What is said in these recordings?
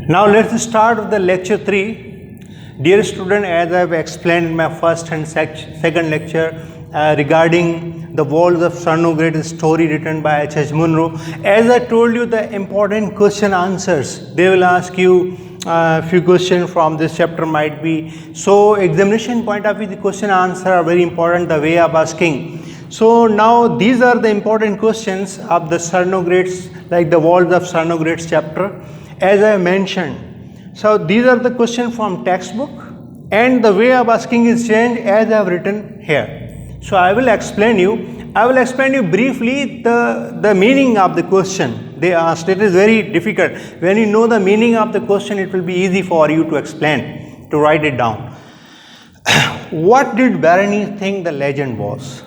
Now let's start with the lecture 3. Dear student, as I have explained in my first and second lecture regarding the walls of Cernogratz, story written by H.H. Munro, as I told you, the important question answers, they will ask you a few questions from this chapter might be. So examination point of view, the question answer are very important, the way of asking. So now these are the important questions of the Cernogratz, like the walls of Cernogratz chapter, as I mentioned. So these are the questions from textbook, and the way of asking is changed as I have written here. So I will explain you briefly the meaning of the question they asked. It is very difficult. When you know the meaning of the question, it will be easy for you to explain, to write it down. What did Berenice think the legend was?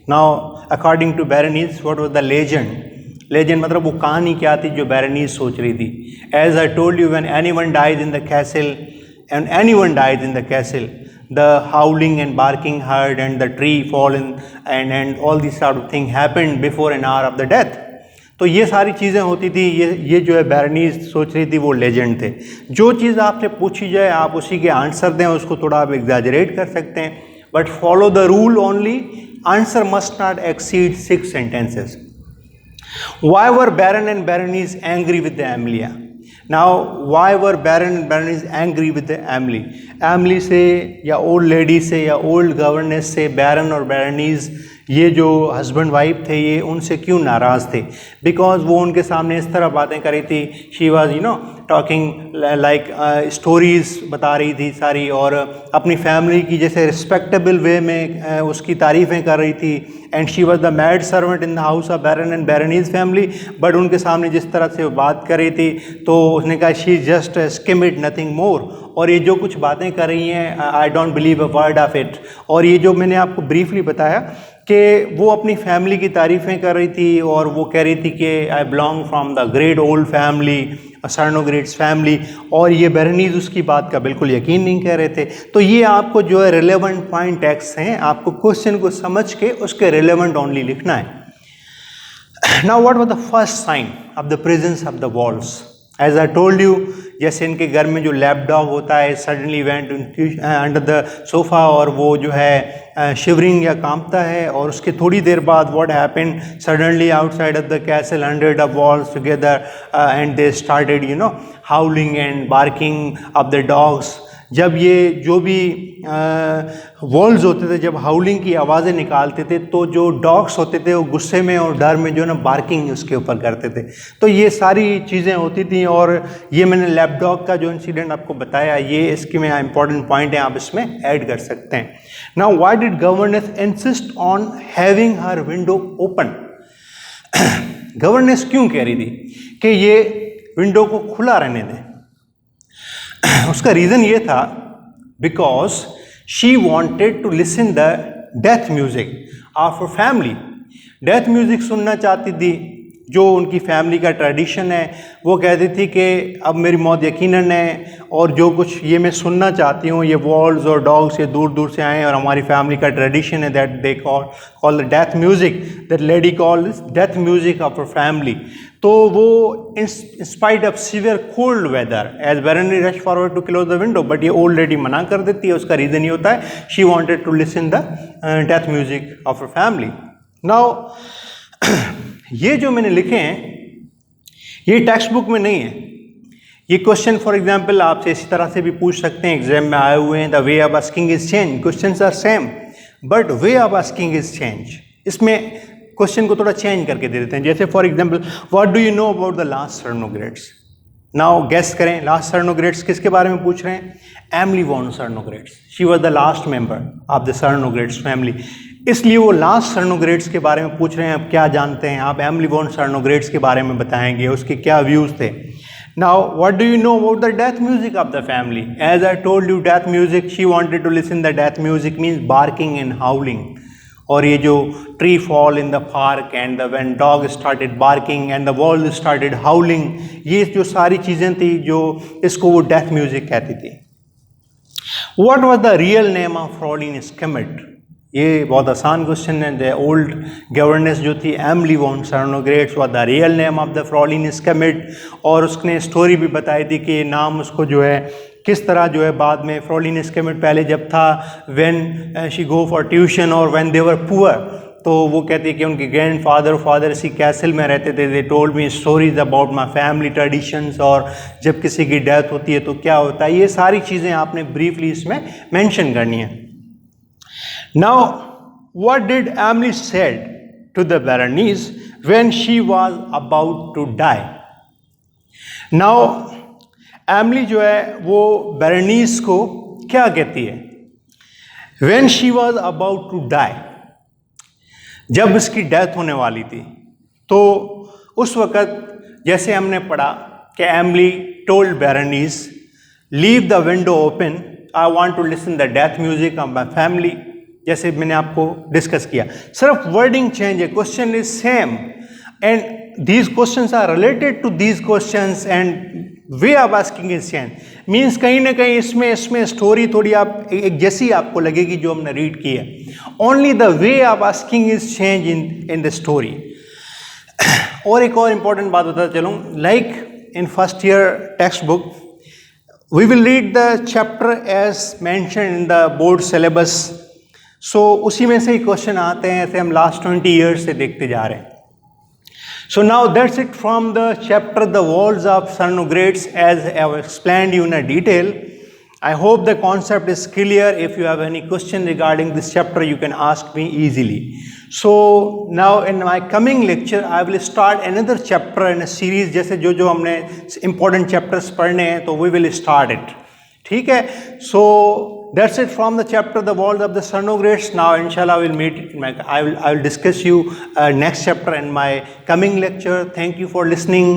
Now, according to Berenice, what was the legend? Legend मतलब वो कहानी क्या थी जो Berenice सोच रही थी. As I told you, when anyone dies in the castle, the howling and barking heard and the tree fallen and all these sort of thing happened before an hour of the death. तो ये सारी चीज़ें होती थी. ये जो है Berenice सोच रही थी, वो लेजेंड थे. जो चीज़ आपसे पूछी जाए आप उसी के आंसर दें, उसको थोड़ा आप एग्जैजरेट कर सकते हैं, but follow the rule only. Answer must not exceed 6 sentences. Why were Baron and Berenice angry with the Amelia? Now, why were Baron and Berenice angry with the Emily? Emily से या old lady से या old governess से Baron और Berenice ये जो husband wife थे ये उनसे क्यों नाराज़ थे? बिकॉज वो उनके सामने इस तरह बातें कर रही थी. She was talking like stories बता रही थी सारी, और अपनी फैमिली की जैसे रिस्पेक्टेबल वे में उसकी तारीफ़ें कर रही थी. And she was the maid servant in the house of baron and baroness family. But उनके सामने जिस तरह से वो बात कर रही थी तो उसने कहा she just scheme it, nothing more. और ये जो कुछ बातें कर रही हैं, I don't believe a word of it. और ये जो मैंने आपको ब्रीफली बताया कि वो अपनी फैमिली की तारीफ़ें कर रही थी, और वो कह रही थी कि I belong from the great old family, Sernogrets family. और ये बेरेनीज उसकी बात का बिल्कुल यकीन नहीं कर रहे थे. तो ये आपको जो है रिलेवेंट पॉइंट टेक्स्ट हैं, आपको क्वेश्चन को समझ के उसके रिलेवेंट ओनली लिखना है. Now what was the first sign of the presence of the walls? As I told you, जैसे इनके घर में जो लैप डॉग होता है suddenly went under the sofa, और वो जो है शिवरिंग या कांपता है, और उसके थोड़ी देर बाद what happened, suddenly outside of the castle 100 of walls together and they started हाउलिंग and barking of the dogs. जब ये जो भी वॉल्स होते थे, जब हाउलिंग की आवाज़ें निकालते थे, तो जो डॉग्स होते थे वो गुस्से में और डर में जो ना बार्किंग उसके ऊपर करते थे. तो ये सारी चीज़ें होती थी. और ये मैंने लैप डॉग का जो इंसिडेंट आपको बताया, ये इसके में इंपॉर्टेंट पॉइंट है, आप इसमें ऐड कर सकते हैं. Now why did governance insist on having her window open? Governance क्यों कह रही थी कि ये विंडो को खुला रहने दें? उसका रीज़न ये था because she wanted to listen the death music of her family. Death music सुनना चाहती थी, जो उनकी फैमिली का ट्रेडिशन है. वो कहती थी कि अब मेरी मौत यकीनन है, और जो कुछ ये मैं सुनना चाहती हूँ, ये वॉल्स और डॉग्स ये दूर दूर से आए, और हमारी फैमिली का ट्रेडिशन है that they call the death music, that lady call death music of her family. तो वो in spite of severe cold weather, as baroness rush forward to close the window, but ये old lady मना कर देती है. उसका reason ये होता है she wanted to listen the death music of her family. Now ये जो मैंने लिखे हैं ये टेक्स्ट बुक में नहीं है. ये क्वेश्चन फॉर एग्जांपल आपसे इसी तरह से भी पूछ सकते हैं, एग्जाम में आए हुए हैं. The way of asking is change, questions are same but way of asking is change. इसमें क्वेश्चन को थोड़ा चेंज करके दे देते हैं. जैसे for example, what do you know about the last Sernogrets? Now guess करें, लास्ट सर्नोग्रेट्स किसके बारे में पूछ रहे हैं? Emily von Sernogrets. She was the last member of the Sernogrets family, इसलिए वो लास्ट सर्नोग्रेट्स के बारे में पूछ रहे हैं. आप क्या जानते हैं? आप एमिली वॉन सर्नोग्रेट्स के बारे में बताएंगे, उसके क्या व्यूज़ थे. Now what do you know about the death music of the family? As I told you, death music, she wanted to listen the death music means barking and howling. और ये जो tree fall in the park and when dog started barking and the wall started howling, ये जो सारी चीज़ें थी जो इसको वो डेथ म्यूजिक कहती थी. What was the real name of Fraulein Schmidt? ये बहुत आसान क्वेश्चन है। द ओल्ड गवर्नेंस जो थी Emily von Sernogrets was the real name of the Fraulein Schmidt, और उसने स्टोरी भी बताई थी कि नाम उसको जो है किस तरह जो है बाद में फ्रॉलिन कमिट पहले जब था when she go for tuition और व्हेन दे वर पुअर, तो वो कहती है कि उनके ग्रैंड फादर इसी कैसल में रहते थे। They told me stories about my family traditions, और जब किसी की डेथ होती है तो क्या होता है, ये सारी चीज़ें आपने ब्रीफली इसमें मेंशन करनी है। Now what did Emily said to the baroness when she was about to die. Now Emily जो है वो बैरोनीस को क्या कहती है, when she was about to die, जब उसकी डेथ होने वाली थी, तो उस वक़्त जैसे हमने पढ़ा कि Emily told baroness leave the window open, I want to listen the death music of my family, जैसे मैंने आपको डिस्कस किया। सिर्फ वर्डिंग चेंज है, question is same and these questions are related to these questions and way of asking is change. Means कहीं ना कहीं इसमें स्टोरी थोड़ी आप एक जैसी आपको लगेगी जो हमने रीड की है, only the way of asking is change in the story. और एक और इम्पॉर्टेंट बात बताता चलूँ, like in first year text book we will read the chapter as mention in the board syllabus. So उसी में से ही क्वेश्चन आते हैं, ऐसे हम लास्ट 20 ईयर्स से देखते जा रहे हैं। So now that's it from the chapter The Walls of Cernogratz as I have explained you in a detail. I hope the concept is clear. If you have any question regarding this chapter, you can ask me easily. So now in my coming lecture, I will start another chapter in a series. जैसे जो हमने important chapters पढ़ने हैं, तो we will start it. ठीक है? So that's it from the chapter The Walls of the Cernogratz. Now inshallah we'll meet I will discuss you next chapter in my coming lecture. Thank you for listening.